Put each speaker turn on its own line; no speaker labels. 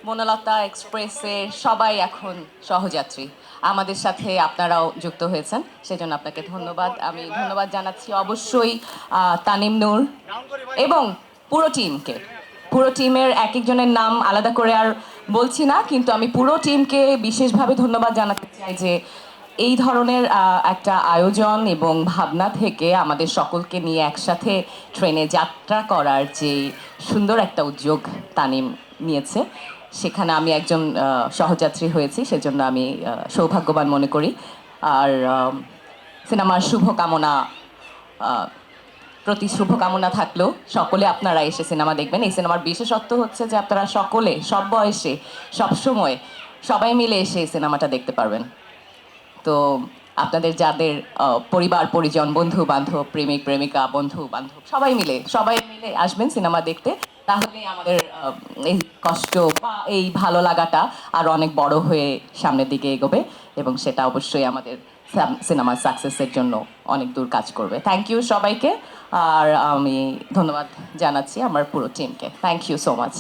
বনলতা এক্সপ্রেসে সবাই এখন সহযাত্রী। আমাদের সাথে আপনারাও যুক্ত হয়েছেন, সেজন্য আপনাকে ধন্যবাদ। আমি ধন্যবাদ জানাচ্ছি অবশ্যই তানিম নূর এবং পুরো টিমকে। পুরো টিমের এক একজনের নাম আলাদা করে আর বলছি না, কিন্তু আমি পুরো টিমকে বিশেষভাবে ধন্যবাদ জানাতে চাই যে এই ধরনের একটা আয়োজন এবং ভাবনা থেকে আমাদের সকলকে নিয়ে একসাথে ট্রেনে যাত্রা করার যে সুন্দর একটা উদ্যোগ তানিম নিয়েছে, সেখানে আমি একজন সহযাত্রী হয়েছি, সেজন্য আমি সৌভাগ্যবান মনে করি। আর সিনেমার শুভকামনা, প্রতি শুভকামনা থাকলেও সকলে আপনারা এসে সিনেমা দেখবেন। এই সিনেমার বিশেষত্ব হচ্ছে যে আপনারা সকলে সব বয়সে সবসময় সবাই মিলে এসে এই সিনেমাটা দেখতে পারবেন। তো আপনাদের যাদের পরিবার পরিজন, বন্ধু বান্ধব, প্রেমিক প্রেমিকা, বন্ধু বান্ধব সবাই মিলে আসবেন সিনেমা দেখতে। তাহলে আমাদের এই কষ্ট বা এই ভালো লাগাটা আর অনেক বড় হয়ে সামনের দিকে এগোবে, এবং সেটা অবশ্যই আমাদের সিনেমার সাকসেসের জন্য অনেক দূর কাজ করবে। থ্যাংক ইউ সবাইকে। আর আমি ধন্যবাদ জানাচ্ছি আমার পুরো টিমকে। Thank you so much.